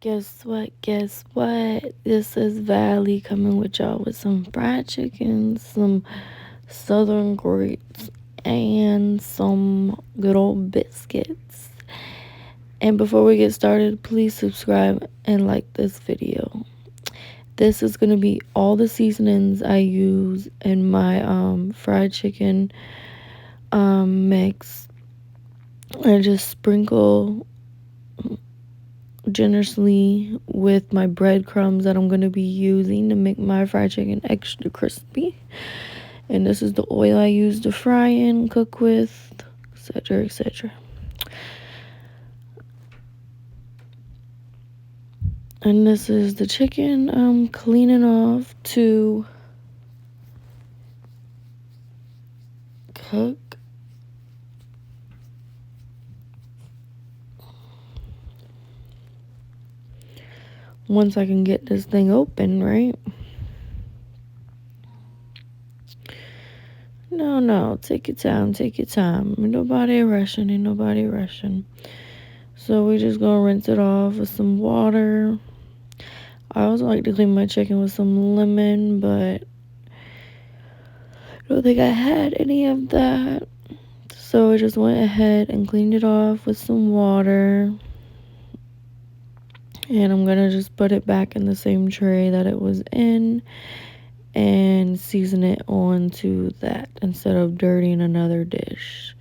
Guess what? Guess what? This is Valley coming with y'all with some fried chicken, some southern grits, and some good old biscuits. And before we get started, please subscribe and like this video. This is going to be all the seasonings I use in my fried chicken mix. I just sprinkle generously with my breadcrumbs that I'm going to be using to make my fried chicken extra crispy. And this is the oil I use to fry in, cook with, etc., etc. And this is the chicken I'm cleaning off to cook. Once I can get this thing open, right? No, take your time, take your time. Ain't nobody rushing. So we just gonna rinse it off with some water. I also like to clean my chicken with some lemon, but I don't think I had any of that. So I just went ahead and cleaned it off with some water. And I'm gonna just put it back in the same tray that it was in and season it onto that instead of dirtying another dish.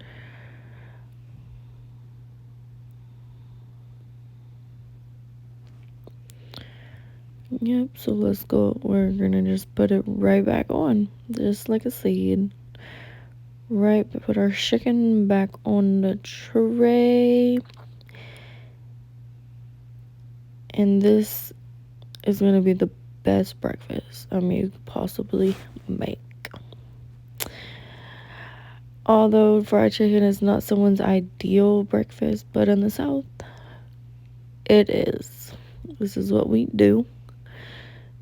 Yep, so let's go. We're gonna just put it right back on, just like a seed. Right, put our chicken back on the tray. And this is gonna be the best breakfast you could possibly make. Although fried chicken is not someone's ideal breakfast, but in the South, it is. This is what we do.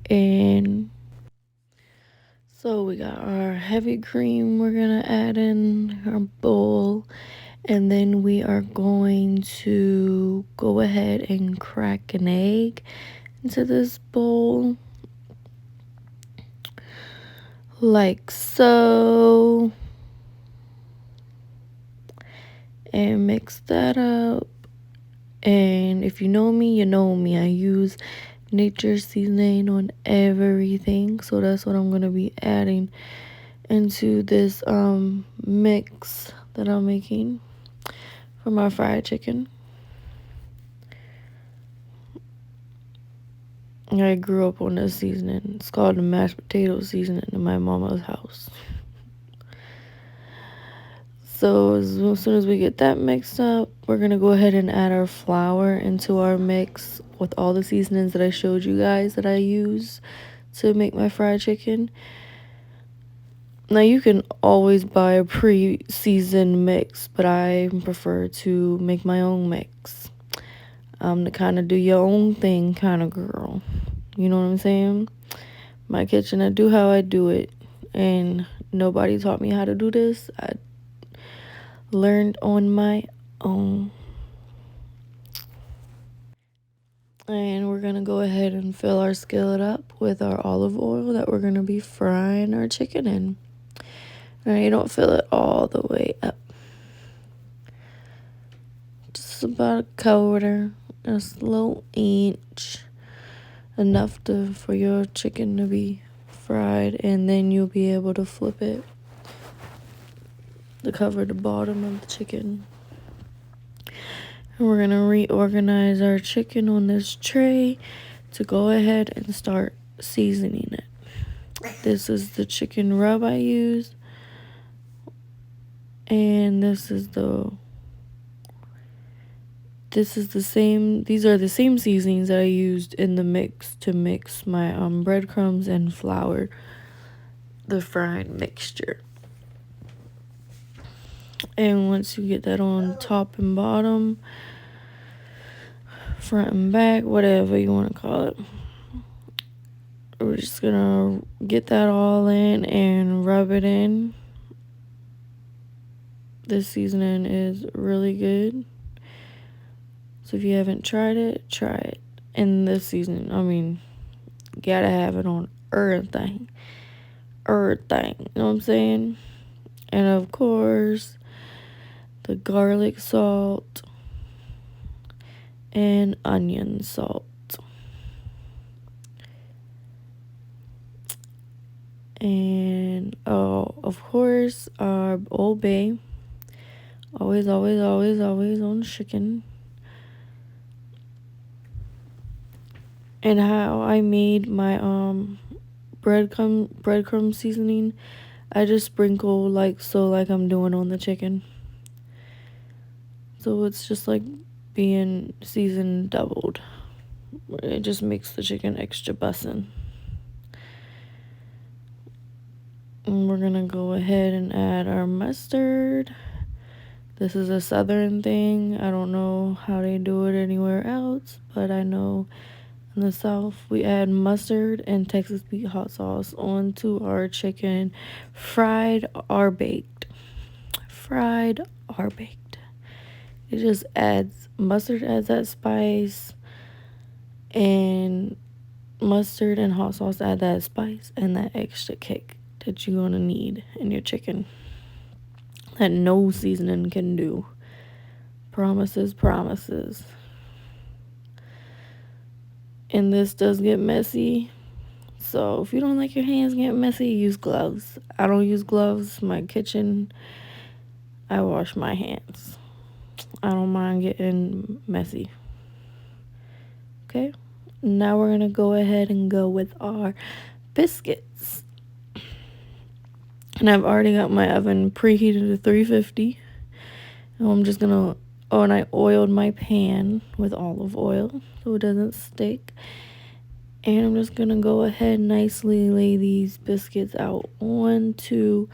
And so we got our heavy cream we're gonna add in our bowl, and then we are going to go ahead and crack an egg into this bowl like so, and mix that up. And if you know me, you know me. I use nature seasoning on everything, so that's what I'm gonna be adding into this mix that I'm making for my fried chicken. I grew up on this seasoning. It's called the mashed potato seasoning in my mama's house. So as soon as we get that mixed up, we're gonna go ahead and add our flour into our mix with all the seasonings that I showed you guys that I use to make my fried chicken. Now you can always buy a pre-seasoned mix, but I prefer to make my own mix. I'm the kind of do your own thing kind of girl. You know what I'm saying? My kitchen, I do how I do it, and nobody taught me how to do this. I learned on my own. And we're gonna go ahead and fill our skillet up with our olive oil that we're gonna be frying our chicken in. Now you don't fill it all the way up, just about a quarter, a little inch, enough for your chicken to be fried, and then you'll be able to flip it to cover the bottom of the chicken. And we're gonna reorganize our chicken on this tray to go ahead and start seasoning it. This is the chicken rub I use, and these are the same seasonings that I used in the mix to mix my breadcrumbs and flour, the fried mixture. And once you get that on top and bottom, front and back, whatever you want to call it, we're just gonna get that all in and rub it in. This seasoning is really good. So if you haven't tried it, try it. in this season. I mean, gotta have it on everything. Everything. You know what I'm saying? And of course, the garlic salt and onion salt. And oh, of course, our Old Bay. Always, always, always, always on chicken. And how I made my breadcrumb seasoning, I just sprinkle like I'm doing on the chicken. So it's just like being seasoned doubled. It just makes the chicken extra bussin'. And we're gonna go ahead and add our mustard. This is a southern thing. I don't know how they do it anywhere else, but I know in the South we add mustard and Texas sweet hot sauce onto our chicken, fried or baked. Fried or baked. It just adds, mustard adds that spice, and mustard and hot sauce add that spice and that extra kick that you're gonna need in your chicken that no seasoning can do. Promises, promises. And this does get messy, so if you don't like your hands get messy, use gloves. I don't use gloves. My kitchen, I wash my hands. I don't mind getting messy. Okay, now we're gonna go ahead and go with our biscuits. And I've already got my oven preheated to 350. And I'm just gonna, oh, and I oiled my pan with olive oil so it doesn't stick. And I'm just gonna go ahead and nicely lay these biscuits out onto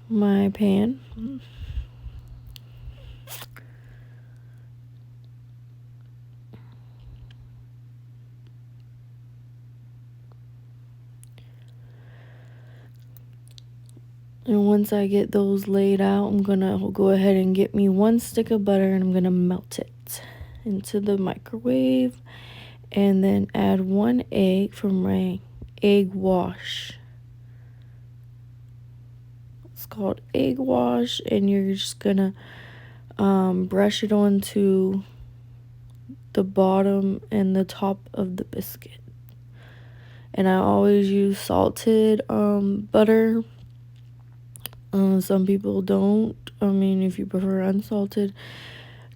my pan. And once I get those laid out, I'm gonna go ahead and get me 1 stick of butter and I'm gonna melt it into the microwave. And then add 1 egg from my egg wash. It's called egg wash, and you're just gonna brush it onto the bottom and the top of the biscuit. And I always use salted butter. Some people don't. I mean, if you prefer unsalted,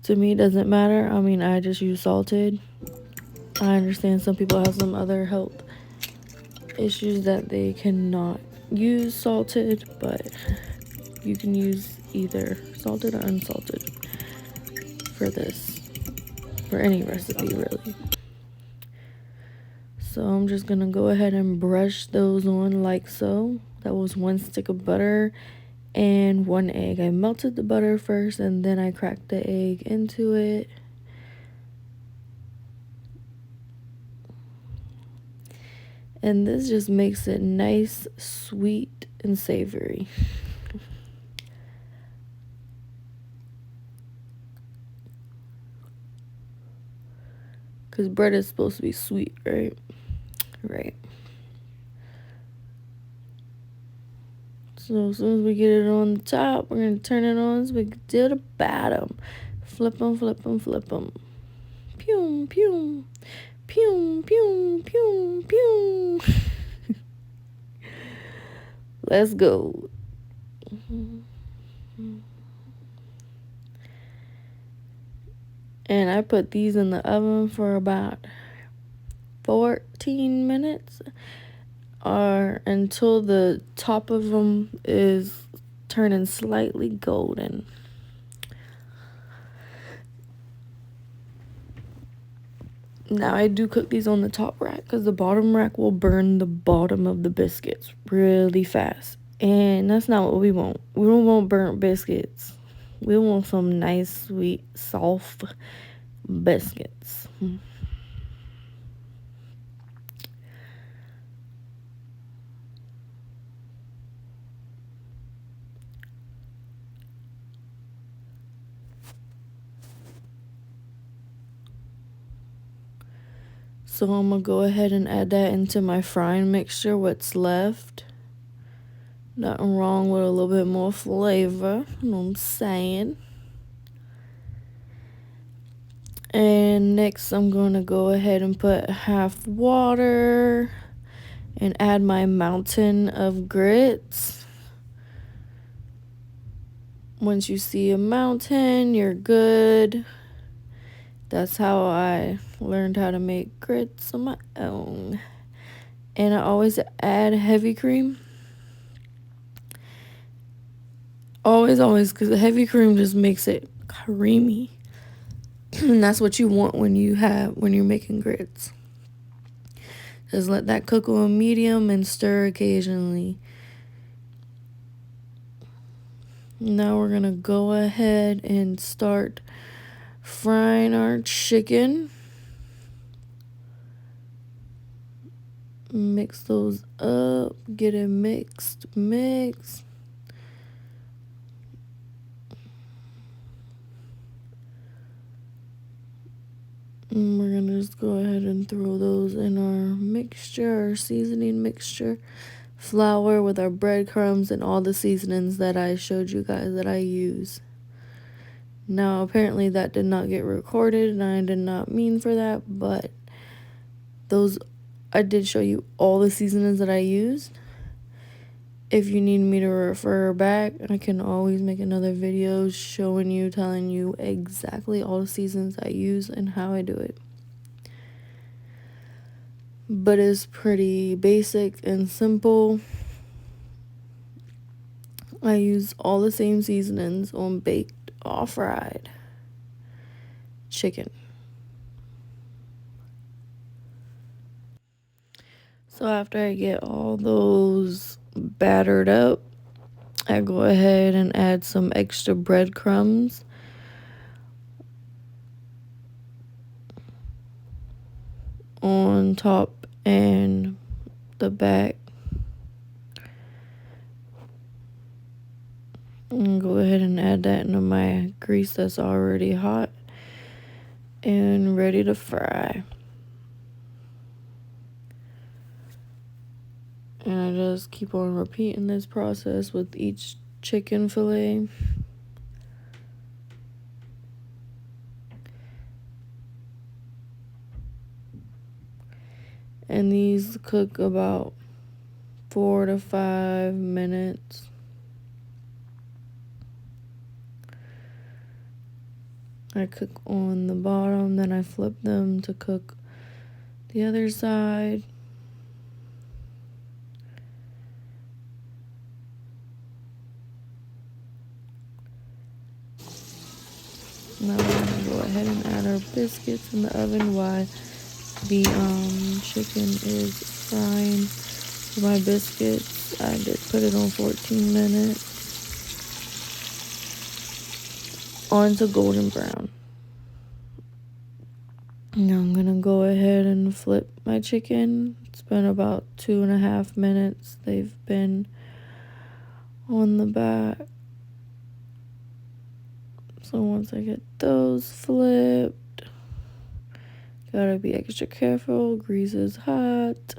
to me it doesn't matter. I mean, I just use salted. I understand some people have some other health issues that they cannot use salted, but you can use either salted or unsalted for this, for any recipe really. So I'm just gonna go ahead and brush those on like so. That was 1 stick of butter and 1 egg. I melted the butter first and then I cracked the egg into it. And this just makes it nice, sweet, and savory. Because bread is supposed to be sweet, right? Right. So as soon as we get it on the top, we're going to turn it on so we can do the bottom. Flip them, flip them, flip them. Pew, pew. Pew, pew, pew, pew. Let's go. And I put these in the oven for about 14 minutes or until the top of them is turning slightly golden. Now I do cook these on the top rack because the bottom rack will burn the bottom of the biscuits really fast. And that's not what we want. We don't want burnt biscuits. We want some nice, sweet, soft biscuits. So I'm gonna go ahead and add that into my frying mixture, what's left. Nothing wrong with a little bit more flavor, you know what I'm saying? And next I'm gonna go ahead and put half water and add my mountain of grits. Once you see a mountain, you're good. That's how I learned how to make grits on my own. And I always add heavy cream. Always, because the heavy cream just makes it creamy. And that's what you want when you're making grits. Just let that cook on medium and stir occasionally. Now we're gonna go ahead and start frying our chicken. Mix those up, get it mixed. And we're gonna just go ahead and throw those in our mixture, our seasoning mixture. Flour with our breadcrumbs and all the seasonings that I showed you guys that I use. Now apparently that did not get recorded and I did not mean for that, but I did show you all the seasonings that I used. If you need me to refer back, I can always make another video showing you, telling you exactly all the seasons I use and how I do it. But it's pretty basic and simple. I use all the same seasonings on baked or fried chicken. So after I get all those battered up, I go ahead and add some extra breadcrumbs. On top and the back. And go ahead and add that into my grease that's already hot and ready to fry. And I just keep on repeating this process with each chicken fillet. And these cook about 4 to 5 minutes. I cook on the bottom, then I flip them to cook the other side. Now we're gonna go ahead and add our biscuits in the oven while the chicken is frying. For my biscuits, I did put it on 14 minutes. On to golden brown. Now I'm gonna go ahead and flip my chicken. It's been about 2.5 minutes. They've been on the back. So once I get those flipped, gotta be extra careful. Grease is hot.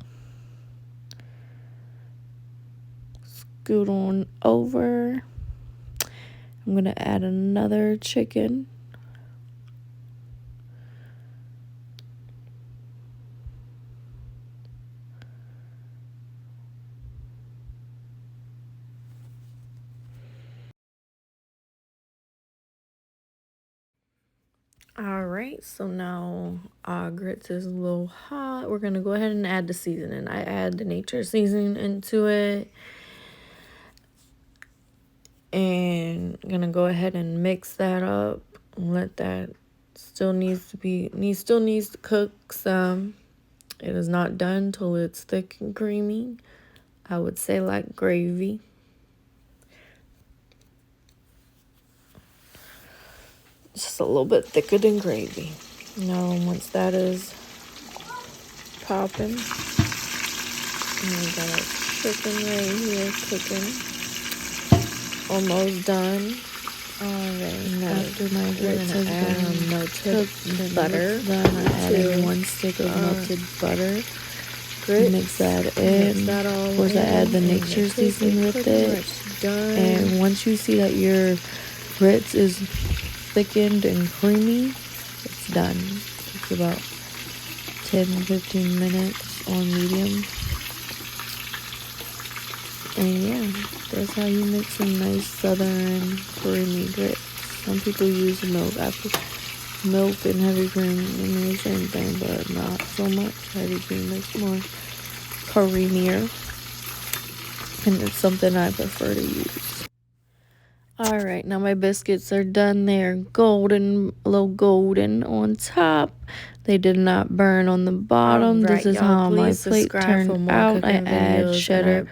Scoot on over. I'm gonna add another chicken. All right, so now our grits is a little hot. We're gonna go ahead and add the seasoning. I add the nature seasoning into it. And I'm gonna go ahead and mix that up. Let that still needs to cook some. It is not done till it's thick and creamy. I would say like gravy. Just a little bit thicker than gravy. Now once that is popping, we got our chicken right here cooking. Almost done. Alright, Now after my we're grits gonna has add our been melted cooked and butter it's done, I add in to 1 stick of our melted butter. grits. Mix that Mix in. that all Of course, I add the in, and mixture this is seasoning with pretty it. much done. And once you see that your grits is thickened and creamy, it's done. It's about 10-15 minutes on medium. And yeah, that's how you make some nice southern creamy grits. Some people use milk. Milk and heavy cream, I mean the same thing, but not so much. Heavy cream is more creamier, and it's something I prefer to use. Alright, now my biscuits are done. They're golden, a little golden on top. They did not burn on the bottom. This is how my plate turned out. I add cheddar